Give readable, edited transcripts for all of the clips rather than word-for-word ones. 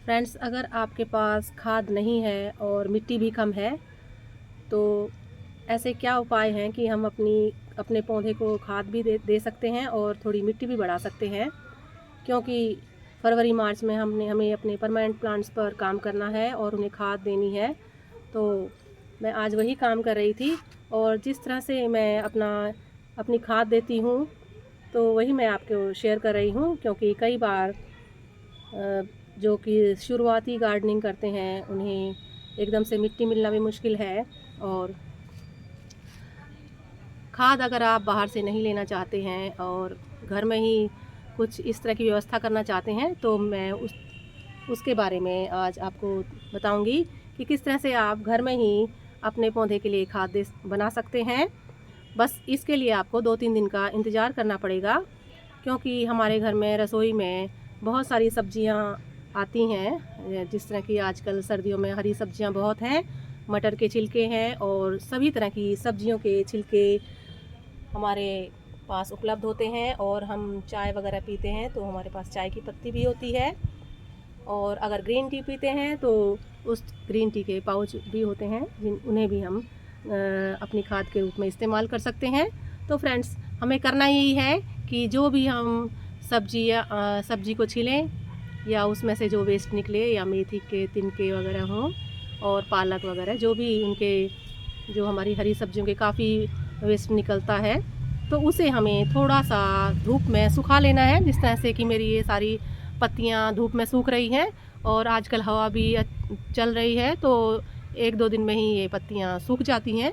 Friends, अगर आपके पास खाद नहीं है और मिट्टी भी कम है तो ऐसे क्या उपाय हैं कि हम अपने पौधे को खाद भी दे सकते हैं और थोड़ी मिट्टी भी बढ़ा सकते हैं। क्योंकि फरवरी मार्च में हमें अपने परमानेंट प्लांट्स पर काम करना है और उन्हें खाद देनी है। तो मैं आज वही काम कर रही थी और जिस तरह से मैं अपनी खाद देती हूँ तो वही मैं आपको शेयर कर रही हूँ। क्योंकि कई बार जो कि शुरुआती गार्डनिंग करते हैं उन्हें एकदम से मिट्टी मिलना भी मुश्किल है। और खाद अगर आप बाहर से नहीं लेना चाहते हैं और घर में ही कुछ इस तरह की व्यवस्था करना चाहते हैं तो मैं उसके बारे में आज आपको बताऊंगी कि किस तरह से आप घर में ही अपने पौधे के लिए खाद बना सकते हैं। बस इसके लिए आपको 2-3 दिन का इंतज़ार करना पड़ेगा, क्योंकि हमारे घर में रसोई में बहुत सारी सब्जियां आती हैं। जिस तरह की आजकल सर्दियों में हरी सब्जियां बहुत हैं, मटर के छिलके हैं और सभी तरह की सब्जियों के छिलके हमारे पास उपलब्ध होते हैं। और हम चाय वगैरह पीते हैं तो हमारे पास चाय की पत्ती भी होती है। और अगर ग्रीन टी पीते हैं तो उस ग्रीन टी के पाउच भी होते हैं उन्हें भी हम अपनी खाद के रूप में इस्तेमाल कर सकते हैं। तो फ्रेंड्स, हमें करना यही है कि जो भी हम सब्जी को छीलें या उसमें से जो वेस्ट निकले या मेथी के तिनके वगैरह हों और पालक वगैरह जो भी उनके जो हमारी हरी सब्जियों के काफ़ी वेस्ट निकलता है तो उसे हमें थोड़ा सा धूप में सुखा लेना है। जिस तरह से कि मेरी ये सारी पत्तियां धूप में सूख रही हैं और आजकल हवा भी चल रही है तो 1-2 दिन में ही ये पत्तियां सूख जाती हैं।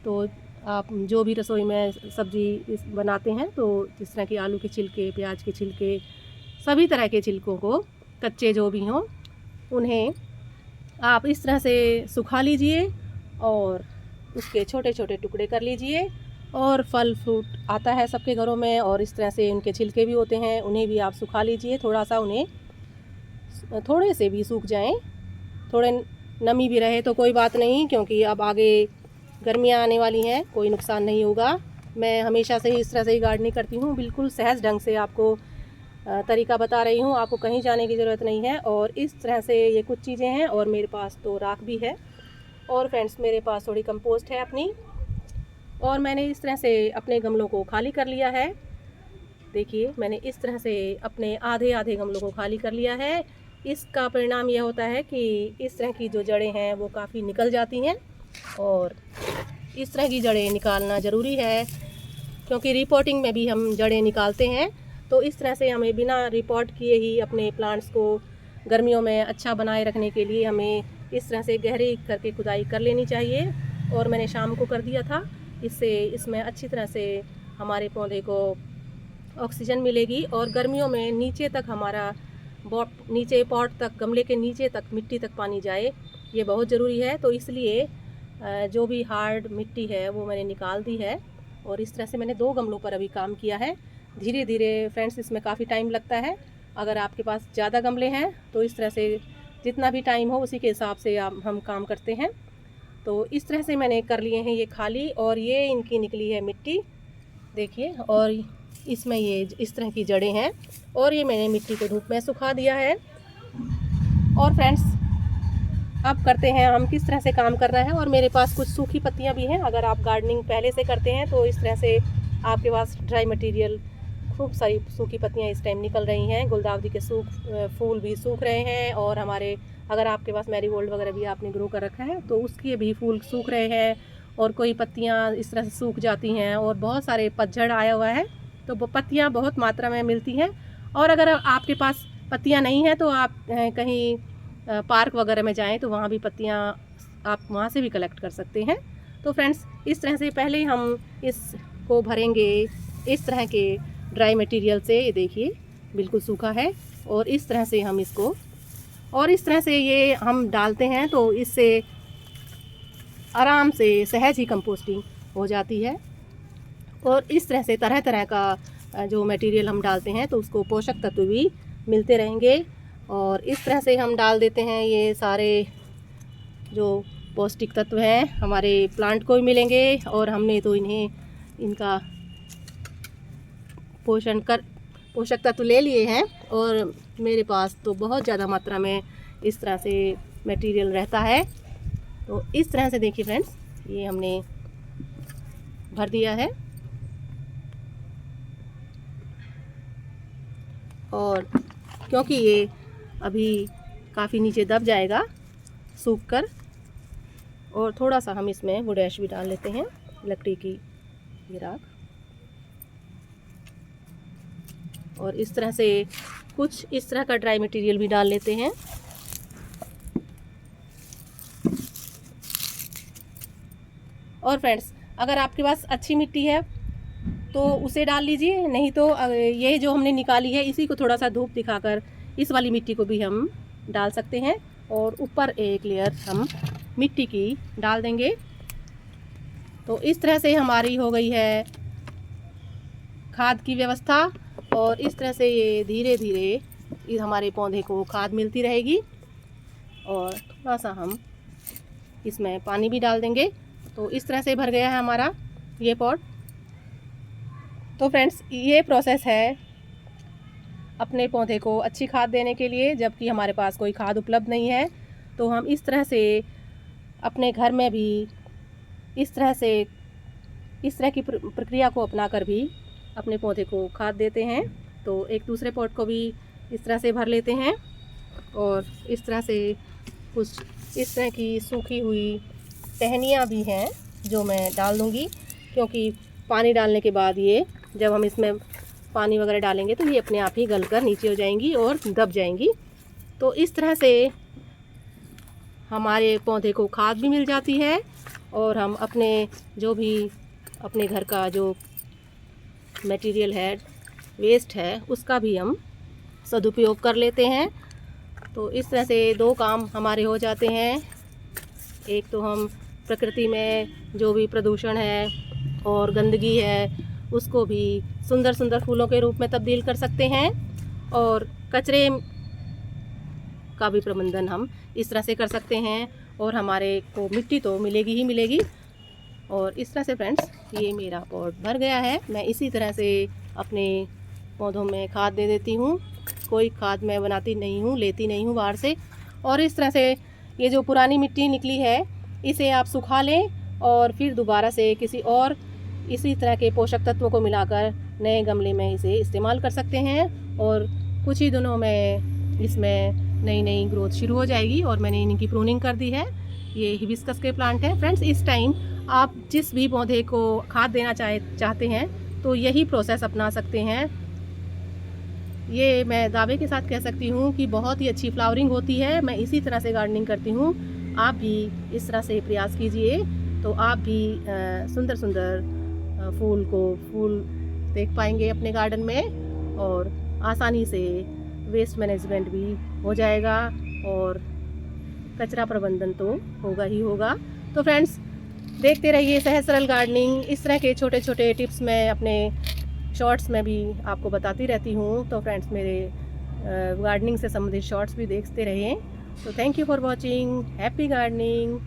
तो आप जो भी रसोई में सब्ज़ी बनाते हैं तो जिस तरह की आलू के छिलके, प्याज के छिलके, सभी तरह के छिलकों को कच्चे जो भी हों उन्हें आप इस तरह से सुखा लीजिए और उसके छोटे छोटे टुकड़े कर लीजिए। और फल फ्रूट आता है सबके घरों में और इस तरह से उनके छिलके भी होते हैं, उन्हें भी आप सुखा लीजिए। थोड़ा सा उन्हें थोड़े से भी सूख जाएं, थोड़े नमी भी रहे तो कोई बात नहीं, क्योंकि अब आगे गर्मियाँ आने वाली हैं, कोई नुकसान नहीं होगा। मैं हमेशा से ही इस तरह से ही गार्डनिंग करती हूँ, बिल्कुल सहज ढंग से आपको तरीका बता रही हूँ। आपको कहीं जाने की ज़रूरत नहीं है। और इस तरह से ये कुछ चीज़ें हैं और मेरे पास तो राख भी है। और फ्रेंड्स, मेरे पास थोड़ी कंपोस्ट है अपनी, और मैंने इस तरह से अपने गमलों को खाली कर लिया है। देखिए, मैंने इस तरह से अपने आधे आधे गमलों को खाली कर लिया है। इसका परिणाम यह होता है कि इस तरह की जो जड़ें हैं वो काफ़ी निकल जाती हैं और इस तरह की जड़ें निकालना ज़रूरी है, क्योंकि रिपोर्टिंग में भी हम जड़ें निकालते हैं। तो इस तरह से हमें बिना रिपोर्ट किए ही अपने प्लांट्स को गर्मियों में अच्छा बनाए रखने के लिए हमें इस तरह से गहरी करके खुदाई कर लेनी चाहिए। और मैंने शाम को कर दिया था, इससे इसमें अच्छी तरह से हमारे पौधे को ऑक्सीजन मिलेगी और गर्मियों में नीचे तक हमारा नीचे पॉट तक, गमले के नीचे तक मिट्टी तक पानी जाए, ये बहुत ज़रूरी है। तो इसलिए जो भी हार्ड मिट्टी है वो मैंने निकाल दी है। और इस तरह से मैंने 2 गमलों पर अभी काम किया है। धीरे धीरे फ्रेंड्स, इसमें काफ़ी टाइम लगता है। अगर आपके पास ज़्यादा गमले हैं तो इस तरह से जितना भी टाइम हो उसी के हिसाब से हम काम करते हैं। तो इस तरह से मैंने कर लिए हैं ये खाली, और ये इनकी निकली है मिट्टी, देखिए। और इसमें ये इस तरह की जड़ें हैं और ये मैंने मिट्टी को धूप में सुखा दिया है। और फ्रेंड्स, अब करते हैं हम किस तरह से काम करना है। और मेरे पास कुछ सूखी पत्तियां भी हैं। अगर आप गार्डनिंग पहले से करते हैं तो इस तरह से आपके पास ड्राई मटेरियल, खूब सारी सूखी पत्तियां इस टाइम निकल रही हैं। गुलदाउदी के फूल भी सूख रहे हैं और हमारे, अगर आपके पास मैरीगोल्ड वगैरह भी आपने ग्रो कर रखा है तो उसके भी फूल सूख रहे हैं और कोई पत्तियां इस तरह से सूख जाती हैं। और बहुत सारे पतझड़ आया हुआ है तो पत्तियां बहुत मात्रा में मिलती हैं। और अगर आपके पास पत्तियां नहीं हैं तो आप कहीं पार्क वगैरह में जाएं तो वहाँ भी पत्तियां आप वहाँ से भी कलेक्ट कर सकते हैं। तो फ्रेंड्स, इस तरह से पहले हम इसको भरेंगे इस तरह के ड्राई मटेरियल से। ये देखिए, बिल्कुल सूखा है और इस तरह से हम इसको, और इस तरह से ये हम डालते हैं तो इससे आराम से सहज ही कंपोस्टिंग हो जाती है। और इस तरह से तरह तरह का जो मटेरियल हम डालते हैं तो उसको पोषक तत्व भी मिलते रहेंगे। और इस तरह से हम डाल देते हैं, ये सारे जो पौष्टिक तत्व हैं हमारे प्लांट को भी मिलेंगे। और हमने तो इनका पोषक तत्व ले लिए हैं और मेरे पास तो बहुत ज़्यादा मात्रा में इस तरह से मटेरियल रहता है। तो इस तरह से देखिए फ्रेंड्स, ये हमने भर दिया है और क्योंकि ये अभी काफ़ी नीचे दब जाएगा सूख कर, और थोड़ा सा हम इसमें वुड ऐश भी डाल लेते हैं, लकड़ी की ये राख। और इस तरह से कुछ इस तरह का ड्राई मटेरियल भी डाल लेते हैं। और फ्रेंड्स, अगर आपके पास अच्छी मिट्टी है तो उसे डाल लीजिए, नहीं तो ये जो हमने निकाली है इसी को थोड़ा सा धूप दिखाकर इस वाली मिट्टी को भी हम डाल सकते हैं, और ऊपर एक लेयर हम मिट्टी की डाल देंगे। तो इस तरह से हमारी हो गई है खाद की व्यवस्था, और इस तरह से ये धीरे धीरे हमारे पौधे को खाद मिलती रहेगी। और थोड़ा सा हम इसमें पानी भी डाल देंगे। तो इस तरह से भर गया है हमारा ये पॉट। तो फ्रेंड्स, ये प्रोसेस है अपने पौधे को अच्छी खाद देने के लिए, जबकि हमारे पास कोई खाद उपलब्ध नहीं है। तो हम इस तरह से अपने घर में भी इस तरह की प्रक्रिया को अपनाकर भी अपने पौधे को खाद देते हैं। तो एक दूसरे पॉट को भी इस तरह से भर लेते हैं, और इस तरह से कुछ इस तरह की सूखी हुई टहनियाँ भी हैं जो मैं डाल दूँगी, क्योंकि पानी डालने के बाद ये जब हम इसमें पानी वगैरह डालेंगे तो ये अपने आप ही गलकर नीचे हो जाएंगी और दब जाएंगी। तो इस तरह से हमारे पौधे को खाद भी मिल जाती है, और हम अपने जो भी अपने घर का जो मटेरियल है, वेस्ट है, उसका भी हम सदुपयोग कर लेते हैं। तो इस तरह से दो काम हमारे हो जाते हैं। एक तो हम प्रकृति में जो भी प्रदूषण है और गंदगी है उसको भी सुंदर सुंदर फूलों के रूप में तब्दील कर सकते हैं, और कचरे का भी प्रबंधन हम इस तरह से कर सकते हैं, और हमारे को मिट्टी तो मिलेगी ही मिलेगी। और इस तरह से फ्रेंड्स, ये मेरा पॉट भर गया है। मैं इसी तरह से अपने पौधों में खाद दे देती हूँ। कोई खाद मैं बनाती नहीं हूँ, लेती नहीं हूँ बाहर से। और इस तरह से ये जो पुरानी मिट्टी निकली है इसे आप सुखा लें, और फिर दोबारा से किसी और इसी तरह के पोषक तत्वों को मिलाकर नए गमले में इसे इस्तेमाल कर सकते हैं, और कुछ ही दिनों में इसमें नई नई ग्रोथ शुरू हो जाएगी। और मैंने इनकी प्रूनिंग कर दी है। ये हिबिस्कस के प्लांट हैं फ्रेंड्स। इस टाइम आप जिस भी पौधे को खाद देना चाहते हैं तो यही प्रोसेस अपना सकते हैं। ये मैं दावे के साथ कह सकती हूँ कि बहुत ही अच्छी फ्लावरिंग होती है। मैं इसी तरह से गार्डनिंग करती हूँ। आप भी इस तरह से प्रयास कीजिए, तो आप भी सुंदर सुंदर फूल देख पाएंगे अपने गार्डन में, और आसानी से वेस्ट मैनेजमेंट भी हो जाएगा, और कचरा प्रबंधन तो होगा ही होगा। तो फ्रेंड्स, देखते रहिए सहज सरल गार्डनिंग। इस तरह के छोटे छोटे टिप्स मैं अपने शॉर्ट्स में भी आपको बताती रहती हूँ। तो फ्रेंड्स, मेरे गार्डनिंग से संबंधित शॉर्ट्स भी देखते रहें। तो thank you for watching. Happy gardening.